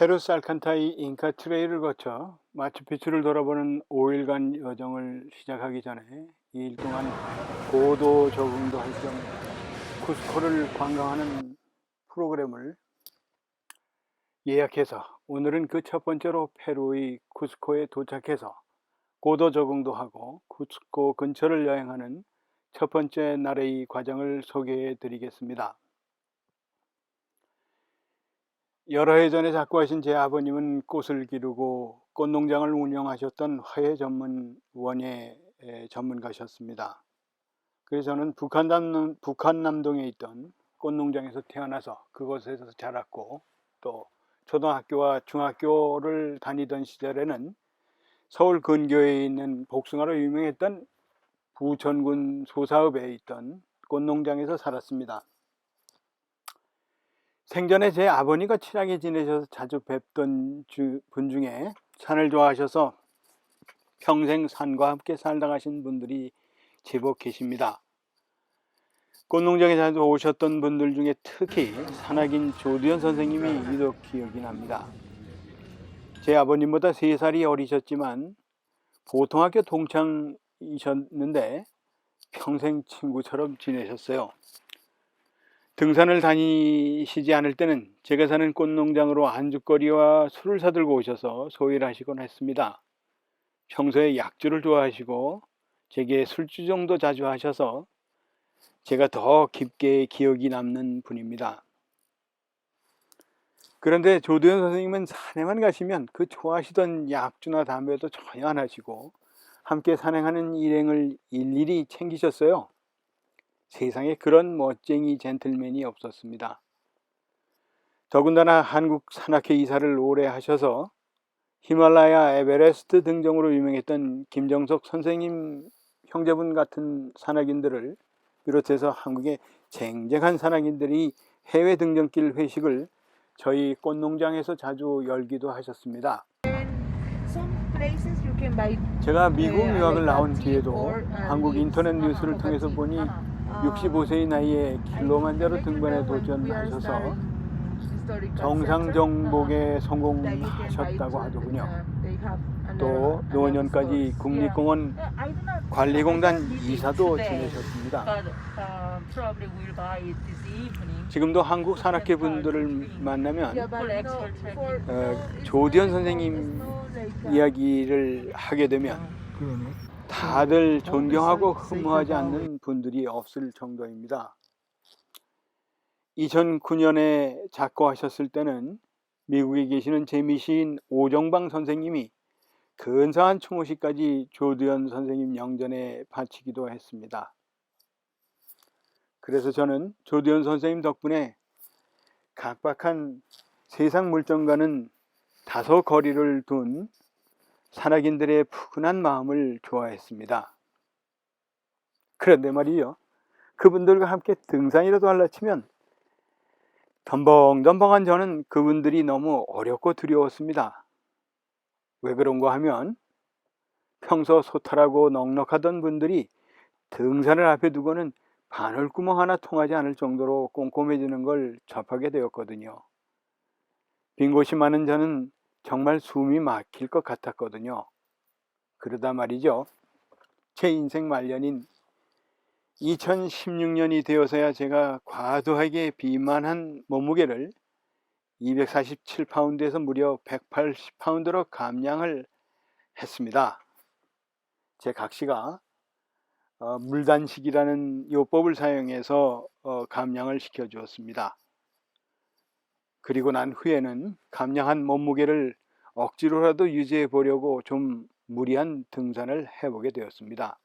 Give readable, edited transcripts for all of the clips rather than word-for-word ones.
페루 살칸타이 잉카 트레일을 거쳐 마추픽추를 돌아보는 5일간 여정을 시작하기 전에 2일 동안 고도 적응도 할 겸 쿠스코를 관광하는 프로그램을 예약해서 오늘은 그 첫 번째로 페루의 쿠스코에 도착해서 고도 적응도 하고 쿠스코 근처를 여행하는 첫 번째 날의 과정을 소개해 드리겠습니다. 여러 해 전에 작고하신 제 아버님은 꽃을 기르고 꽃농장을 운영하셨던 화훼 전문원예 전문가셨습니다. 그래서 저는 북한 남동에 있던 꽃농장에서 태어나서 그곳에서 자랐고, 또 초등학교와 중학교를 다니던 시절에는 서울 근교에 있는 복숭아로 유명했던 부천군 소사읍에 있던 꽃농장에서 살았습니다. 생전에 제 아버니가 친하게 지내셔서 자주 뵙던 분 중에 산을 좋아하셔서 평생 산과 함께 살다 가신 분들이 제법 계십니다. 꽃농장에 자주 오셨던 분들 중에 특히 산악인 조두현 선생님이 유독 기억이 납니다. 제 아버님보다 3살이 어리셨지만 보통학교 동창이셨는데 평생 친구처럼 지내셨어요. 등산을 다니시지 않을 때는 제가 사는 꽃농장으로 안주거리와 술을 사들고 오셔서 소일을 하시곤 했습니다. 평소에 약주를 좋아하시고 제게 술주정도 자주 하셔서 제가 더 깊게 기억이 남는 분입니다. 그런데 조두현 선생님은 산에만 가시면 그 좋아하시던 약주나 담배도 전혀 안 하시고 함께 산행하는 일행을 일일이 챙기셨어요. 세상에 그런 멋쟁이 젠틀맨이 없었습니다. 더군다나 한국 산악회 이사를 오래 하셔서 히말라야 에베레스트 등정으로 유명했던 김정석 선생님 형제분 같은 산악인들을 비롯해서 한국의 쟁쟁한 산악인들이 해외 등정길 회식을 저희 꽃농장에서 자주 열기도 하셨습니다. 제가 미국 유학을 나온 뒤에도 한국 인터넷 뉴스를 통해서 보니 65세의 나이에 킬로만자로 등반에 도전하셔서 정상 정복에 성공하셨다고 하더군요. 또 노년까지 국립공원 관리공단 이사도 지내셨습니다. 지금도 한국 산악회 분들을 만나면 조두현 선생님 이야기를 하게 되면 다들 존경하고 흠모하지 않는 분들이 없을 정도입니다. 2009년에 작고하셨을 때는 미국에 계시는 재미시인 오정방 선생님이 근사한 추모식까지 조두현 선생님 영전에 바치기도 했습니다. 그래서 저는 조두현 선생님 덕분에 각박한 세상 물정과는 다소 거리를 둔 산악인들의 푸근한 마음을 좋아했습니다. 그런데 말이요, 그분들과 함께 등산이라도 할라 치면 덤벙덤벙한 저는 그분들이 너무 어렵고 두려웠습니다. 왜 그런가 하면 평소 소탈하고 넉넉하던 분들이 등산을 앞에 두고는 바늘구멍 하나 통하지 않을 정도로 꼼꼼해지는 걸 접하게 되었거든요. 빈 곳이 많은 저는 정말 숨이 막힐 것 같았거든요. 그러다 말이죠, 제 인생 말년인 2016년이 되어서야 제가 과도하게 비만한 몸무게를 247파운드에서 무려 180파운드로 감량을 했습니다. 제 각시가 물단식이라는 요법을 사용해서 감량을 시켜주었습니다. 그리고 난 후에는 감량한 몸무게를 억지로라도 유지해 보려고 좀 무리한 등산을 해보게 되었습니다.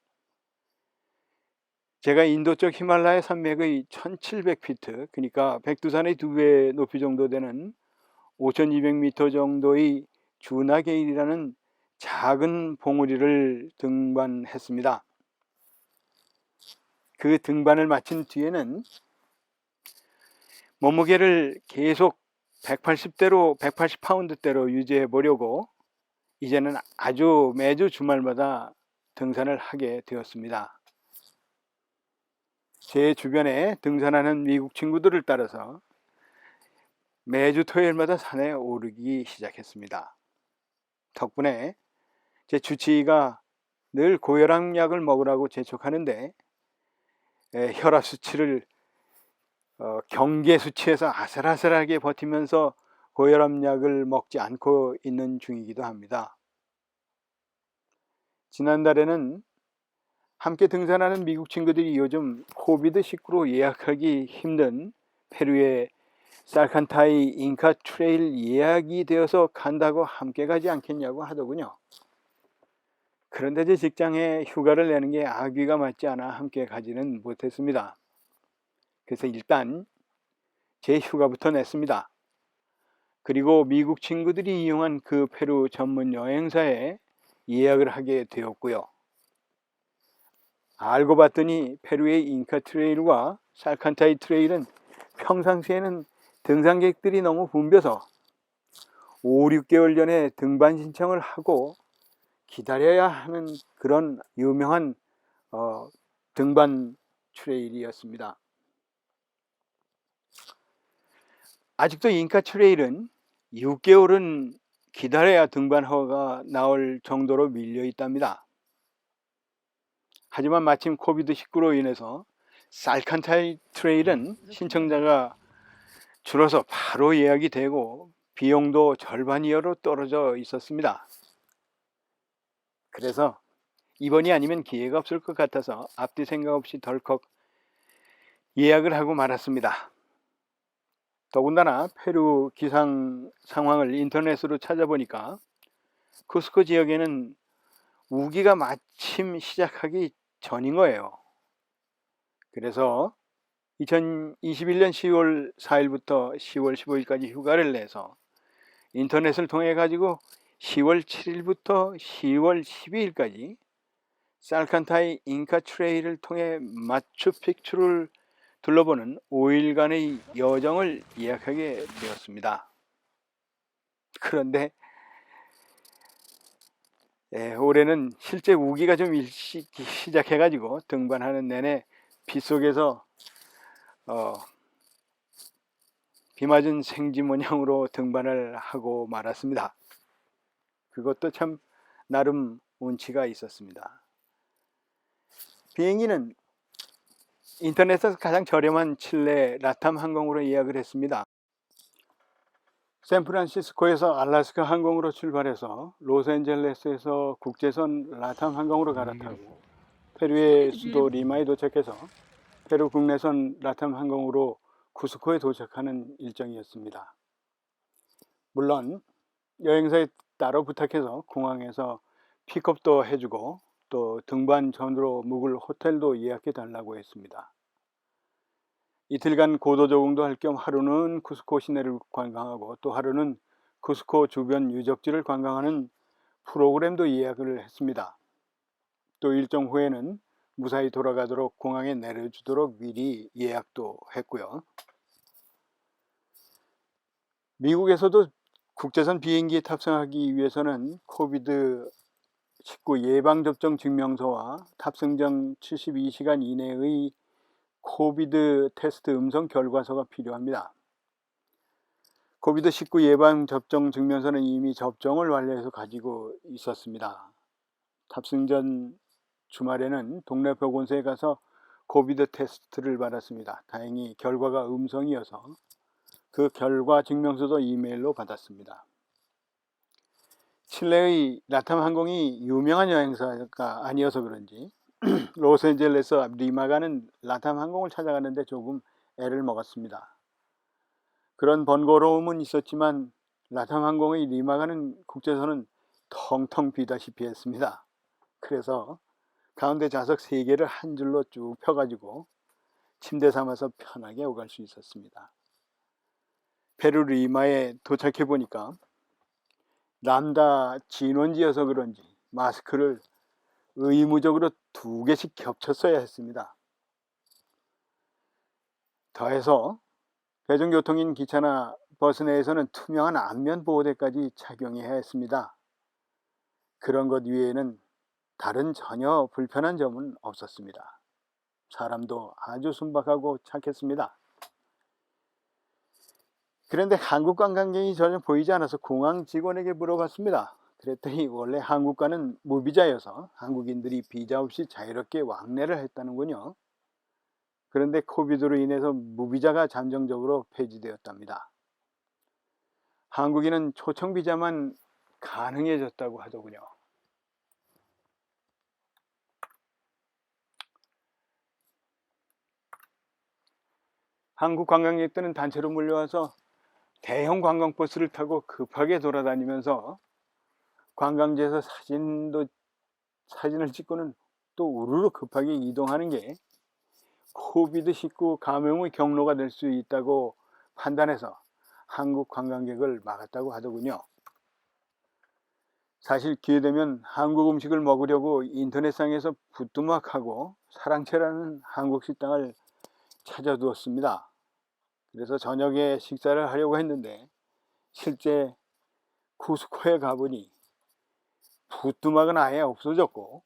제가 인도 쪽 히말라야 산맥의 1700피트, 그러니까 백두산의 2배 높이 정도 되는 5200m 정도의 주나게일이라는 작은 봉우리를 등반했습니다. 그 등반을 마친 뒤에는 몸무게를 계속 180대로 180파운드대로 유지해 보려고 이제는 아주 매주 주말마다 등산을 하게 되었습니다. 제 주변에 등산하는 미국 친구들을 따라서 매주 토요일마다 산에 오르기 시작했습니다. 덕분에 제 주치의가 늘 고혈압약을 먹으라고 재촉하는데 혈압 수치를 경계 수치에서 아슬아슬하게 버티면서 고혈압약을 먹지 않고 있는 중이기도 합니다. 지난달에는 함께 등산하는 미국 친구들이 요즘 코비드19로 예약하기 힘든 페루의 살칸타이 잉카 트레일 예약이 되어서 간다고 함께 가지 않겠냐고 하더군요. 그런데 제 직장에 휴가를 내는 게 악귀가 맞지 않아 함께 가지는 못했습니다. 그래서 일단 제 휴가부터 냈습니다. 그리고 미국 친구들이 이용한 그 페루 전문 여행사에 예약을 하게 되었고요. 알고 봤더니 페루의 잉카 트레일과 살칸타이 트레일은 평상시에는 등산객들이 너무 붐벼서 5, 6개월 전에 등반 신청을 하고 기다려야 하는 그런 유명한 등반 트레일이었습니다. 아직도 잉카 트레일은 6개월은 기다려야 등반 허가가 나올 정도로 밀려 있답니다. 하지만 마침 코비드19로 인해서 살칸타이 트레일은 신청자가 줄어서 바로 예약이 되고 비용도 절반 이하로 떨어져 있었습니다. 그래서 이번이 아니면 기회가 없을 것 같아서 앞뒤 생각 없이 덜컥 예약을 하고 말았습니다. 더군다나 페루 기상 상황을 인터넷으로 찾아보니까 쿠스코 지역에는 우기가 마침 시작하기 전인 거예요. 그래서 2021년 10월 4일부터 10월 15일까지 휴가를 내서 인터넷을 통해 가지고 10월 7일부터 10월 12일까지 살칸타이 잉카 트레일을 통해 마추픽추를 둘러보는 5일간의 여정을 예약하게 되었습니다. 그런데 올해는 실제 우기가 좀 일찍 시작해 가지고 등반하는 내내 빗속에서 비 맞은 생쥐 모양으로 등반을 하고 말았습니다. 그것도 참 나름 운치가 있었습니다. 비행기는 인터넷에서 가장 저렴한 칠레 라탐 항공으로 예약을 했습니다. 샌프란시스코에서 알래스카 항공으로 출발해서 로스앤젤레스에서 국제선 라탐 항공으로 갈아타고 페루의 수도 리마에 도착해서 페루 국내선 라탐 항공으로 쿠스코에 도착하는 일정이었습니다. 물론 여행사에 따로 부탁해서 공항에서 픽업도 해주고 또 등반 전으로 묵을 호텔도 예약해 달라고 했습니다. 이틀간 고도 적응도 할 겸 하루는 쿠스코 시내를 관광하고 또 하루는 쿠스코 주변 유적지를 관광하는 프로그램도 예약을 했습니다. 또 일정 후에는 무사히 돌아가도록 공항에 내려주도록 미리 예약도 했고요. 미국에서도 국제선 비행기에 탑승하기 위해서는 코비드19 예방접종 증명서와 탑승 전 72시간 이내의 코비드 테스트 음성 결과서가 필요합니다. 코비드19 예방접종 증명서는 이미 접종을 완료해서 가지고 있었습니다. 탑승 전 주말에는 동네 보건소에 가서 코비드 테스트를 받았습니다. 다행히 결과가 음성이어서 그 결과 증명서도 이메일로 받았습니다. 칠레의 라탐 항공이 유명한 여행사가 아니어서 그런지 로스앤젤레스 리마 가는 라탐 항공을 찾아가는데 조금 애를 먹었습니다. 그런 번거로움은 있었지만 라탐 항공의 리마 가는 국제선은 텅텅 비다시피 했습니다. 그래서 가운데 좌석 3개를 한 줄로 쭉 펴가지고 침대 삼아서 편하게 오갈 수 있었습니다. 페루 리마에 도착해 보니까 람다 진원지여서 그런지 마스크를 의무적으로 2개씩 겹쳐 써야 했습니다. 더해서 대중교통인 기차나 버스 내에서는 투명한 안면 보호대까지 착용해야 했습니다. 그런 것 외에는 다른 전혀 불편한 점은 없었습니다. 사람도 아주 순박하고 착했습니다. 그런데 한국 관광객이 전혀 보이지 않아서 공항 직원에게 물어봤습니다. 그랬더니 원래 한국과는 무비자여서 한국인들이 비자 없이 자유롭게 왕래를 했다는군요. 그런데 코비드로 인해서 무비자가 잠정적으로 폐지되었답니다. 한국인은 초청 비자만 가능해졌다고 하더군요. 한국 관광객들은 단체로 몰려와서 대형 관광버스를 타고 급하게 돌아다니면서 관광지에서 사진을 찍고는 또 우르르 급하게 이동하는 게 코비드19 감염의 경로가 될 수 있다고 판단해서 한국 관광객을 막았다고 하더군요. 사실 기회되면 한국 음식을 먹으려고 인터넷상에서 부뚜막하고 사랑채라는 한국 식당을 찾아두었습니다. 그래서 저녁에 식사를 하려고 했는데 실제 쿠스코에 가보니 부뚜막은 아예 없어졌고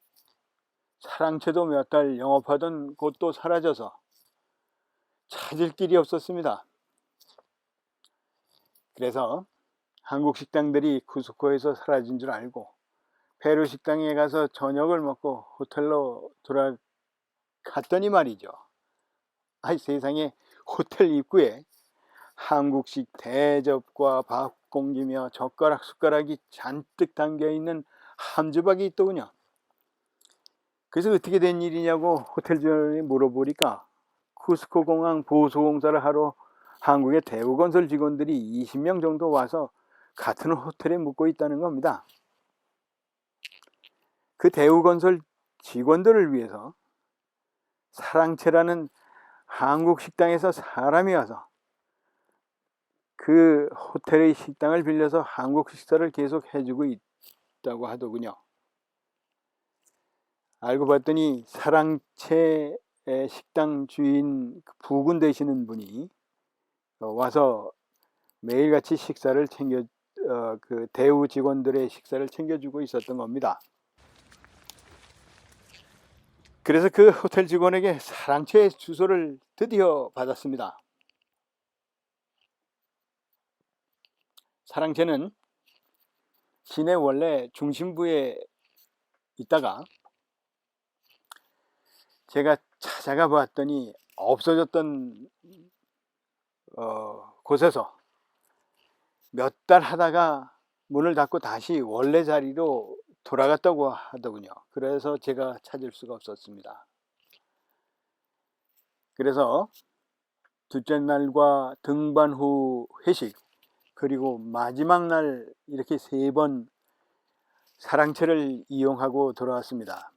사랑채도 몇 달 영업하던 곳도 사라져서 찾을 길이 없었습니다. 그래서 한국 식당들이 쿠스코에서 사라진 줄 알고 페루 식당에 가서 저녁을 먹고 호텔로 돌아갔더니 말이죠. 아이 세상에, 호텔 입구에 한국식 대접과 밥 공기며 젓가락 숟가락이 잔뜩 담겨있는 함주박이 있더군요. 그래서 어떻게 된 일이냐고 호텔 주인이 물어보니까 쿠스코 공항 보수공사를 하러 한국의 대우건설 직원들이 20명 정도 와서 같은 호텔에 묵고 있다는 겁니다. 그 대우건설 직원들을 위해서 사랑채라는 한국 식당에서 사람이 와서 그 호텔의 식당을 빌려서 한국 식사를 계속 해주고 있다고 하더군요. 알고 봤더니 사랑채 식당 주인 부군 되시는 분이 와서 매일같이 식사를 그 대우 직원들의 식사를 챙겨주고 있었던 겁니다. 그래서 그 호텔 직원에게 사랑채 주소를 드디어 받았습니다. 사랑채는 시내 원래 중심부에 있다가 제가 찾아가 봤더니 없어졌던 곳에서 몇 달 하다가 문을 닫고 다시 원래 자리로 돌아갔다고 하더군요. 그래서 제가 찾을 수가 없었습니다. 그래서 둘째 날과 등반 후 회식, 그리고 마지막 날 이렇게 3번 사랑채를 이용하고 돌아왔습니다.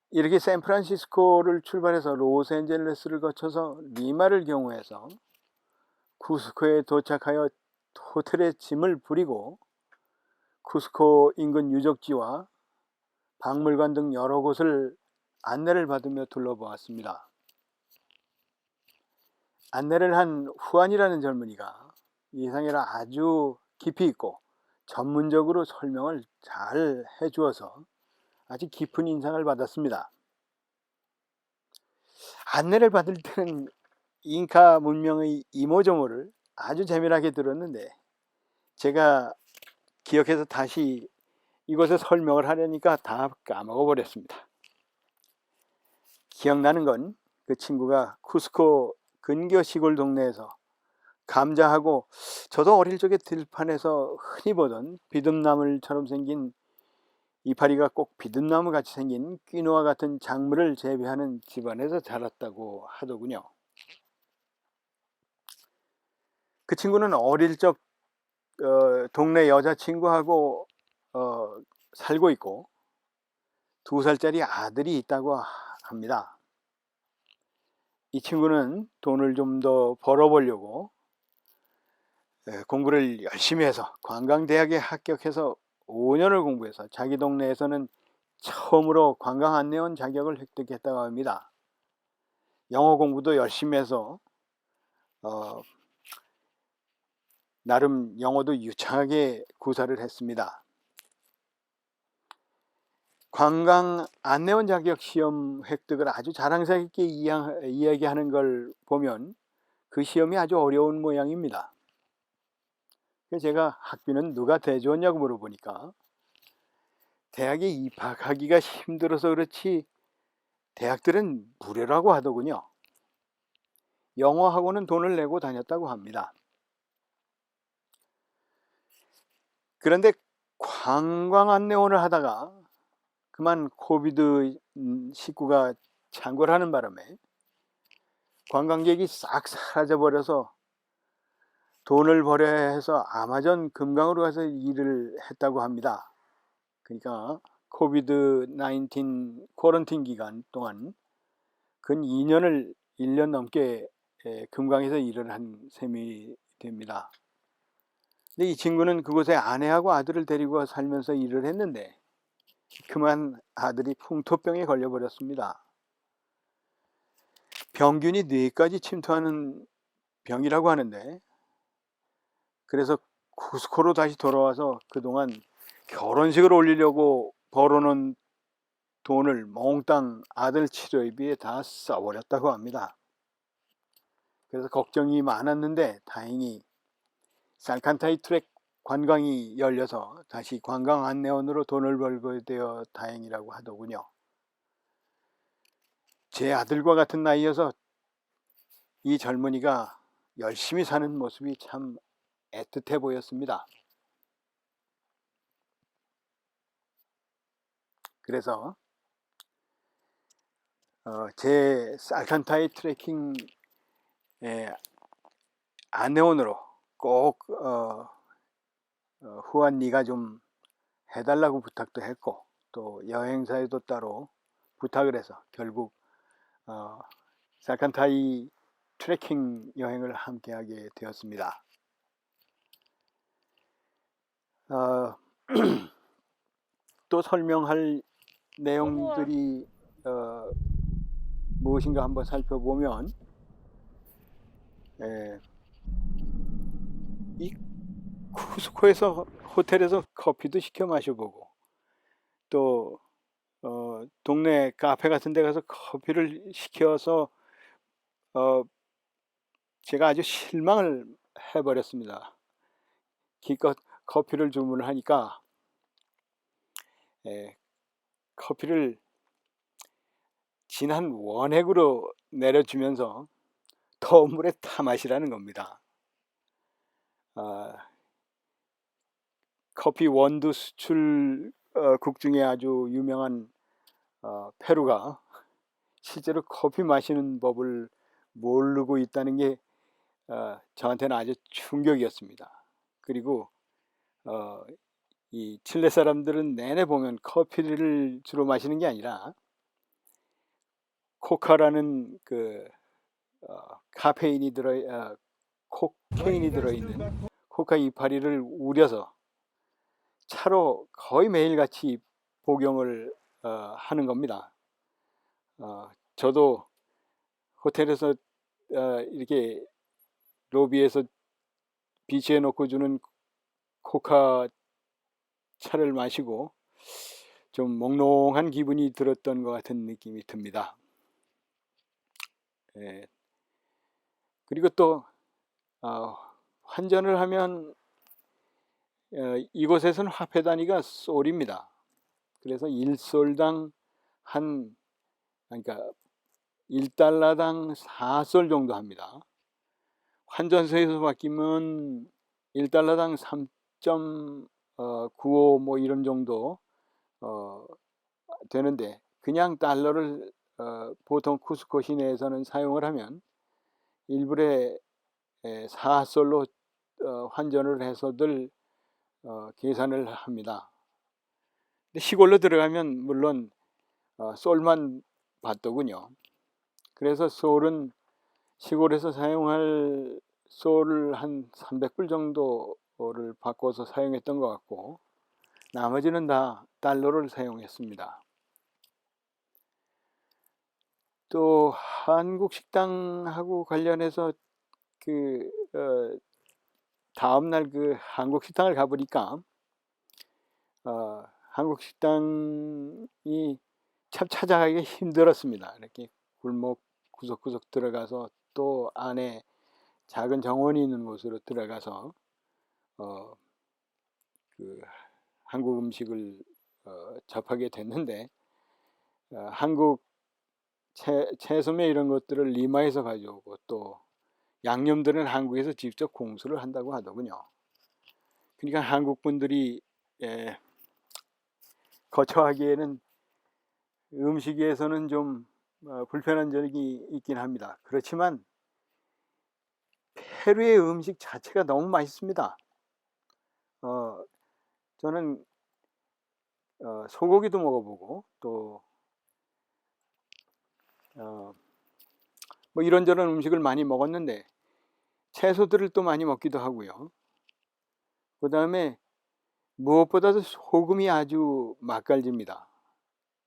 이렇게 샌프란시스코를 출발해서 로스앤젤레스를 거쳐서 리마를 경유해서 쿠스코에 도착하여 호텔에 짐을 부리고 쿠스코 인근 유적지와 박물관 등 여러 곳을 안내를 받으며 둘러보았습니다. 안내를 한 후안이라는 젊은이가 예상외로 아주 깊이 있고 전문적으로 설명을 잘 해주어서 아주 깊은 인상을 받았습니다. 안내를 받을 때는 잉카 문명의 이모저모를 아주 재미나게 들었는데 제가 기억해서 다시 이것에 설명을 하려니까 다 까먹어 버렸습니다. 기억나는 건 그 친구가 쿠스코 근교 시골 동네에서 감자하고 저도 어릴 적에 들판에서 흔히 보던 비듬나물처럼 생긴 이파리가 꼭 비듬나무 같이 생긴 퀴노아 같은 작물을 재배하는 집안에서 자랐다고 하더군요. 그 친구는 어릴 적 동네 여자친구하고 살고 있고 2살짜리 아들이 있다고 합니다. 이 친구는 돈을 좀 더 벌어보려고 공부를 열심히 해서 관광대학에 합격해서 5년을 공부해서 자기 동네에서는 처음으로 관광 안내원 자격을 획득했다고 합니다. 영어 공부도 열심히 해서 나름 영어도 유창하게 구사를 했습니다. 관광 안내원 자격 시험 획득을 아주 자랑스럽게 이야기하는 걸 보면 그 시험이 아주 어려운 모양입니다. 그래서 제가 학비는 누가 대주었냐고 물어보니까 대학에 입학하기가 힘들어서 그렇지 대학들은 무료라고 하더군요. 영어 학원은 돈을 내고 다녔다고 합니다. 그런데 관광 안내원을 하다가 그만 코비드 19가 창궐하는 바람에 관광객이 싹 사라져버려서 돈을 벌여야 해서 아마존 금강으로 가서 일을 했다고 합니다. 그러니까 코비드 19 쿼런틴 기간 동안 근 2년을 1년 넘게 금강에서 일을 한 셈이 됩니다. 근데 이 친구는 그곳에 아내하고 아들을 데리고 살면서 일을 했는데 그만 아들이 풍토병에 걸려버렸습니다. 병균이 뇌까지 침투하는 병이라고 하는데 그래서 쿠스코로 다시 돌아와서 그동안 결혼식을 올리려고 벌어놓은 돈을 몽땅 아들 치료비에 다 써버렸다고 합니다. 그래서 걱정이 많았는데 다행히 살칸타이 트랙 관광이 열려서 다시 관광 안내원으로 돈을 벌게 되어 다행이라고 하더군요. 제 아들과 같은 나이여서 이 젊은이가 열심히 사는 모습이 참 애틋해 보였습니다. 그래서 제 살칸타이 트레킹 안내원으로 꼭 후한 네가 좀 해달라고 부탁도 했고 또 여행사에도 따로 부탁을 해서 결국 살칸타이 트레킹 여행을 함께하게 되었습니다. 또 설명할 내용들이 무엇인가 한번 살펴보면 이 쿠스코에서 호텔에서 커피도 시켜 마셔보고 또 동네 카페 같은 데 가서 커피를 시켜서 제가 아주 실망을 해버렸습니다. 기껏 커피를 주문을 하니까 커피를 진한 원액으로 내려주면서 더운 물에 타 마시라는 겁니다. 커피 원두 수출국 중에 아주 유명한 페루가 실제로 커피 마시는 법을 모르고 있다는 게 저한테는 아주 충격이었습니다. 그리고 이 칠레 사람들은 내내 보면 커피를 주로 마시는 게 아니라 코카라는 그 카페인이 코케인이 들어있는 코카 이파리를 우려서 차로 거의 매일같이 복용을 하는 겁니다. 저도 호텔에서 이렇게 로비에서 비치해 놓고 주는 코카 차를 마시고 좀 몽롱한 기분이 들었던 것 같은 느낌이 듭니다. 그리고 또 환전을 하면 이곳에서는 화폐 단위가 솔입니다. 그래서 1솔당 그러니까 1달러당 4솔 정도 합니다. 환전소에서 바뀌면 1달러당 3.95 뭐 이런 정도 되는데 그냥 달러를 보통 쿠스코 시내에서는 사용을 하면 일불에 4솔로 환전을 해서들 계산을 합니다. 근데 시골로 들어가면 물론 솔만 받더군요. 그래서 솔은 시골에서 사용할 솔을 한 300불 정도를 바꿔서 사용했던 것 같고 나머지는 다 달러를 사용했습니다. 또 한국 식당하고 관련해서 그 다음날 그 한국 식당을 가보니까 한국 식당이 참 찾아가기가 힘들었습니다. 이렇게 골목 구석구석 들어가서 또 안에 작은 정원이 있는 곳으로 들어가서 그 한국 음식을 접하게 됐는데, 한국 채소며 이런 것들을 리마에서 가져오고 또 양념들은 한국에서 직접 공수를 한다고 하더군요. 그러니까 한국 분들이 거처하기에는 음식에서는 좀 불편한 점이 있긴 합니다. 그렇지만 페루의 음식 자체가 너무 맛있습니다. 저는 소고기도 먹어보고 또 뭐 이런저런 음식을 많이 먹었는데 채소들을 또 많이 먹기도 하고요. 그 다음에 무엇보다도 소금이 아주 맛깔집니다.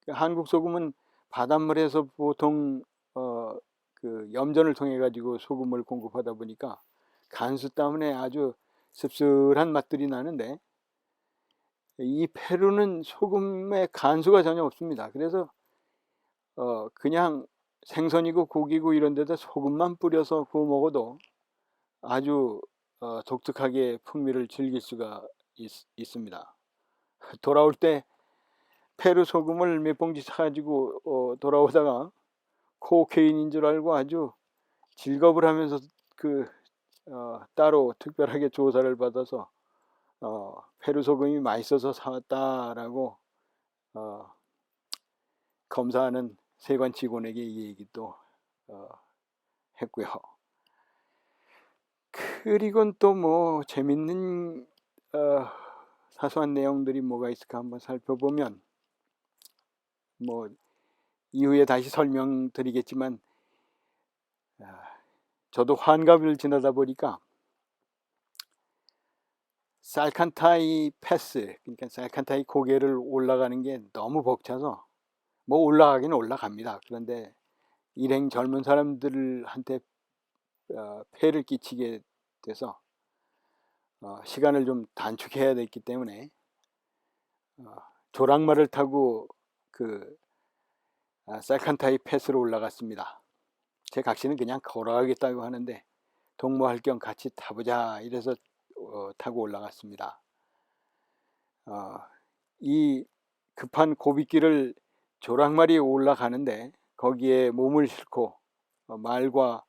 한국 소금은 바닷물에서 보통 그 염전을 통해 가지고 소금을 공급하다 보니까 간수 때문에 아주 씁쓸한 맛들이 나는데, 이 페루는 소금에 간수가 전혀 없습니다. 그래서 그냥 생선이고 고기고 이런 데다 소금만 뿌려서 구워 먹어도 아주 독특하게 풍미를 즐길 수가 있습니다. 돌아올 때 페루 소금을 몇 봉지 사가지고 돌아오다가 코케인인 줄 알고 아주 즐겁을 하면서 따로 특별하게 조사를 받아서 페루 소금이 맛있어서 사왔다라고 검사하는 세관 직원에게 이 얘기도 했고요. 그리고 또 뭐 재밌는 사소한 내용들이 뭐가 있을까 한번 살펴보면, 뭐 이후에 다시 설명드리겠지만, 저도 환갑을 지나다 보니까 살칸타이 패스, 그러니까 살칸타이 고개를 올라가는 게 너무 벅차서, 뭐 올라가긴 올라갑니다. 그런데 일행 젊은 사람들한테 폐를 끼치게 돼서 시간을 좀 단축해야 됐기 때문에 조랑말을 타고 그 살칸타이 패스로 올라갔습니다. 제 각시는 그냥 걸어가겠다고 하는데 동무할 겸 같이 타보자 이래서 타고 올라갔습니다. 이 급한 고비길을 조랑말이 올라가는데 거기에 몸을 싣고 말과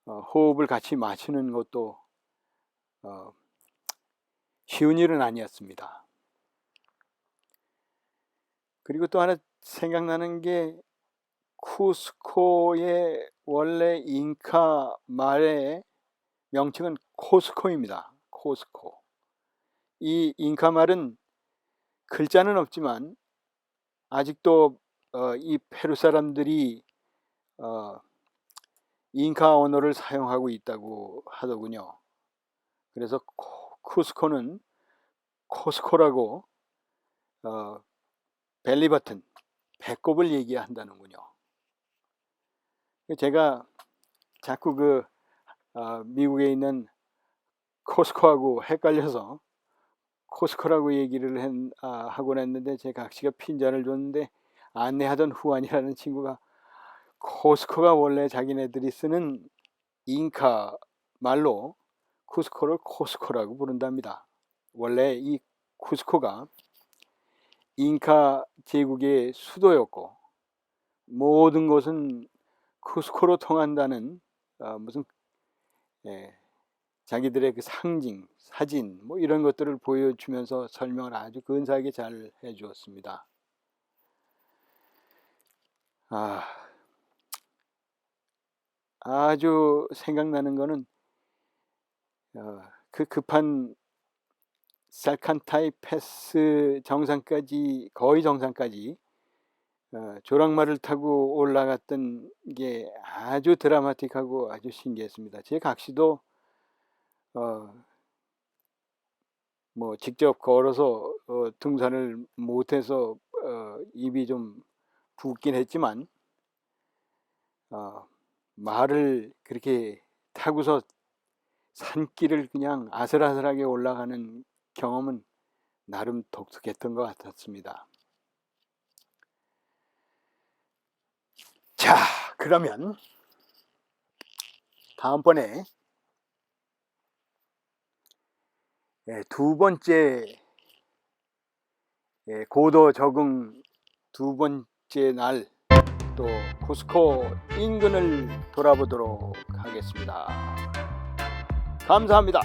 호흡을 같이 맞추는 것도 쉬운 일은 아니었습니다. 그리고 또 하나 생각나는 게, 쿠스코의 원래 잉카 말의 명칭은 코스코입니다. 코스코. 이 잉카 말은 글자는 없지만 아직도 이 페루 사람들이 잉카 언어를 사용하고 있다고 하더군요. 그래서 쿠스코는 코스코라고 벨리버튼, 배꼽을 얘기한다는군요. 제가 자꾸 미국에 있는 코스코하고 헷갈려서 코스코라고 얘기를 하곤 했는데, 제 각시가 핀잔을 줬는데 안내하던 후안이라는 친구가 코스코가 원래 자기네들이 쓰는 잉카 말로 쿠스코를 코스코라고 부른답니다. 원래 이 쿠스코가 잉카 제국의 수도였고 모든 것은 쿠스코로 통한다는 무슨 자기들의 그 상징, 사진 뭐 이런 것들을 보여주면서 설명을 아주 근사하게 잘 해주었습니다. 아주 생각나는 거는 그 급한 살칸타이 패스 정상까지, 거의 정상까지 조랑말을 타고 올라갔던 게 아주 드라마틱하고 아주 신기했습니다. 제 각시도 뭐 직접 걸어서 등산을 못해서 입이 좀 붓긴 했지만 말을 그렇게 타고서 산길을 그냥 아슬아슬하게 올라가는 경험은 나름 독특했던 것 같았습니다. 자, 그러면 다음번에 두 번째 고도 적응 두 번째 날 또 쿠스코 인근을 돌아보도록 하겠습니다. 감사합니다.